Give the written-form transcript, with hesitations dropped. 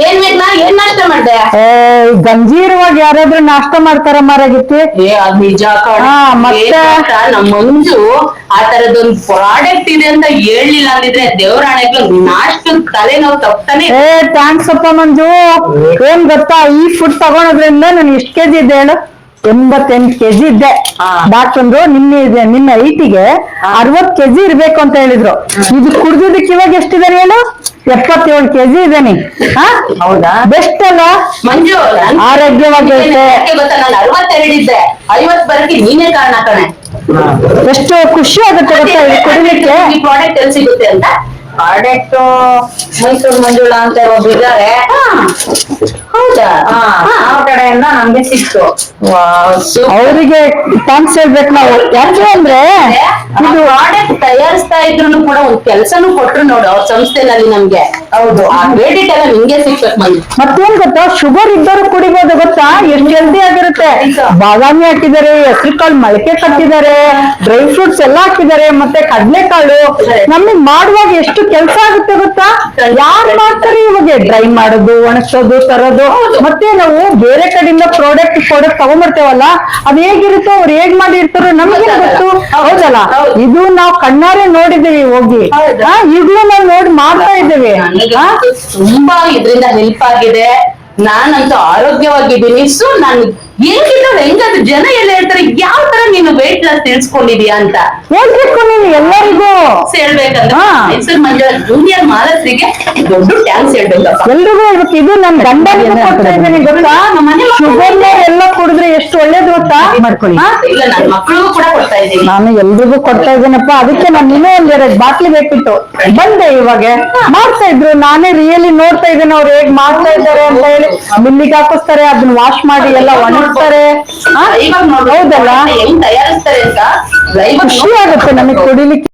ಏನ್ ನಾಷ್ಟ ಮಾಡ್ದೆ? ಗಂಜಿ ಇರುವಾಗ ಯಾರಾದ್ರೂ ನಾಷ್ಟ ಮಾಡ್ತಾರ ಮಾರಾಗಿತ್ತಿ. ಅದ್ ನಿಜ ಮತ್ತೆ ನಮ್ಮ ಮಂಜು ಆ ತರದೊಂದು ಪ್ರಾಡಕ್ಟ್ ಇದೆ ಅಂತ ಹೇಳ್ಲಿಲ್ಲ ಅಂದಿದ್ರೆ ದೇವರಾಣೆಗಳು ನಾಷ್ಟ ತಲೆ ನಾವು ತಪ್ತಾನೆ. ಥ್ಯಾಂಕ್ಸ್ ಅಪ್ಪ ಮಂಜು. ಏನ್ ಗೊತ್ತಾ, ಈ ಫುಡ್ ತಗೊಳೋದ್ರಿಂದ ನಾನು ಎಷ್ಟು ಕೆಜಿ ಇದ್ದೆ ಹೇಳು? 88 ಕೆಜಿ ಇದ್ದೆ. ಡಾಕ್ಟ್ರು ನಿನ್ನ ಹೈಟಿಗೆ 60 ಕೆಜಿ ಇರ್ಬೇಕು ಅಂತ ಹೇಳಿದ್ರು. ಇದು ಕುಡ್ದಿದ್ದಕ್ಕೆ ಇವಾಗ ಎಷ್ಟಿದ್ದಾರೆ ಹೇಳು? 77 ಕೆಜಿ ಇದ್ದೇನೆ. ಹೌದಾ? ಬೆಸ್ಟ್ ಅಲ್ಲ ಮಂಜು? ಆರೋಗ್ಯವಾಗಿರುತ್ತೆ. ಗೊತ್ತಾ, ನಾನು 62 ಇದ್ದೆ, 50 ಬರಕ್ಕೆ ನೀನೇ ಕಾರಣ ಕಣೆ. ಎಷ್ಟು ಖುಷಿ ಆಗುತ್ತೆ ಗೊತ್ತಾ ಇದು ಕುಡಿಲಿಕ್ಕೆ. ಈ ಪ್ರಾಡಕ್ಟ್ ಎಲ್ಲಿ ಸಿಗುತ್ತೆ ಅಂತ? ಪ್ರಾಡಕ್ಟ್ ಮೈಸೂರು ಮಂಜುಳಾ ಅಂತ ಒಬ್ರು ಇದ್ದಾರೆ. ಹೌದಾ? ಆ ಕಡೆಯಿಂದ ನಮ್ಗೆ ಸಿಕ್ತು. ಅವರಿಗೆ ಥ್ಯಾಂಕ್ಸ್ ಹೇಳ್ಬೇಕು ನಾವು. ಯಾಕೆ ಅಂದ್ರೆ ಇದು ಪ್ರಾಡಕ್ಟ್ ತಯಾರಿಸ್ತಾ ಇದ್ರು ಕೂಡ ಒಂದ್ ಕೆಲ್ಸನೂ ಕೊಟ್ರು ನೋಡು ಅವ್ರ ಸಂಸ್ಥೆನಲ್ಲಿ ನಮ್ಗೆ. ಹೌದು, ಆ ಕ್ರೆಡಿಟ್ ಎಲ್ಲ ನಿಮ್ಗೆ ಸಿಗ್ಬೇಕು. ಮತ್ತೇನ್ ಗೊತ್ತಾ, ಶುಗರ್ ಇದ್ದವರು ಕುಡಿಬೋದು ಗೊತ್ತಾ, ಎಷ್ಟು ಹೆಲ್ದಿ ಆಗಿರುತ್ತೆ. ಬಾದಾಮಿ ಹಾಕಿದ್ದಾರೆ, ಹೆಸರು ಕಾಳು ಮೊಳಕೆ ಕಟ್ಟಿದ್ದಾರೆ, ಡ್ರೈ ಫ್ರೂಟ್ಸ್ ಎಲ್ಲ ಹಾಕಿದ್ದಾರೆ, ಮತ್ತೆ ಕಡಲೆಕಾಳು. ನಮಗ್ ಮಾಡುವಾಗ ಎಷ್ಟು ಕೆಲಸ ಆಗುತ್ತೆ ಗೊತ್ತಾ. ಯಾರು ಮಾಡ್ತಾರೆ ಇವಾಗ? ಡ್ರೈ ಮಾಡೋದು, ಒಣಗಿಸೋದು, ತರೋದು. ಮತ್ತೆ ನಾವು ಬೇರೆ ಕಡೆಯಿಂದ ಪ್ರಾಡಕ್ಟ್ ತಗೊಂಡ್ಬರ್ತೇವಲ್ಲ, ಅದ್ ಹೇಗಿರುತ್ತೋ ಅವ್ರು ಹೇಗ್ ಮಾಡಿರ್ತಾರೋ ನಮ್ಗೆ ಗೊತ್ತು. ಹೌದಲ್ಲ? ಇದು ನಾವು ಕಣ್ಣಾರೆ ನೋಡಿದ್ದೀವಿ ಹೋಗಿ. ಈಗ್ಲೂ ನಾವು ನೋಡಿ ಮಾಡ್ತಾ ಇದ್ದೇವೆ. ತುಂಬಾ ಇದರಿಂದ ಹೆಲ್ಪ್ ಆಗಿದೆ. ನಾನಂತೂ ಆರೋಗ್ಯವಾಗಿದ್ದೀನಿ. ಸೊ ನಾನು ಹೆಂಗಾದ್ರು ಜನ ಎಲ್ಲ ಹೇಳ್ತಾರೆ, ಯಾವ ತರ ನೀನು ವೇಟ್ ಲಾಸ್ ತಿಳಿಸ್ಕೊಂಡಿದ್ಯಾ ಅಂತ ಹೇಳ್ಬೇಕು ನೀನು ಎಲ್ಲರಿಗೂ. ಹೇಳ್ಬೇಕಂದ್ರೆ ಮೈಸೂರು ಮಂಜುಳಾ ಜೂನಿಯರ್ ಮಾಲಕರಿಗೆ ದೊಡ್ಡ ಥ್ಯಾಂಕ್ಸ್ ಹೇಳ್ಬೇಕಪ್ಪ. ಎಲ್ರಿಗೂ ಹೇಳ್ಬೇಕು. ಇದು ನನ್ ಗಂಡ ಕೊಡ್ತಾ ಇದ್ದೀನಿ ಗೊತ್ತಾ. ಶುಗರ್ ಎಲ್ಲ ಕುಡಿದ್ರೆ ಎಷ್ಟು ಒಳ್ಳೇದು ಗೊತ್ತಾ. ಮಾಡ್ಕೊಳ್ಳಿ. ಇಲ್ಲ, ನನ್ನ ಮಕ್ಕಳಿಗೂ ಕೂಡ ಕೊಡ್ತಾ ಇದ್ದೀನಿ. ನಾನು ಎಲ್ರಿಗೂ ಕೊಡ್ತಾ ಇದ್ದೀನಪ್ಪ. ಅದಕ್ಕೆ ನಾನು ಇನ್ನೂ ಒಂದೆರಡು ಬಾಟ್ಲಿ ಬೇಕಿತ್ತು, ಬಂದೆ ಇವಾಗ. ಮಾಡ್ತಾ ಇದ್ರು, ನಾನೇ ರಿಯಲಿ ನೋಡ್ತಾ ಇದ್ದೇನೆ ಅವ್ರು ಹೇಗ್ ಮಾಡ್ತಾ ಇದ್ದಾರೆ ಅಂತ ಹೇಳಿ. ಮಿಲ್ಲಿಗೆ ಹಾಕಿಸ್ತಾರೆ, ಅದನ್ನ ವಾಶ್ ಮಾಡಿ ಎಲ್ಲ ಒಣಗಿಸ್ತಾರೆ. ಹೌದಲ್ಲ? ಹೆಂಗ್ ತಯಾರಿಸ್ತಾರೆ ಅಂತ ಖುಷಿ ಆಗುತ್ತೆ ನಮಗೆ ಕುಡಿಲಿಕ್ಕೆ.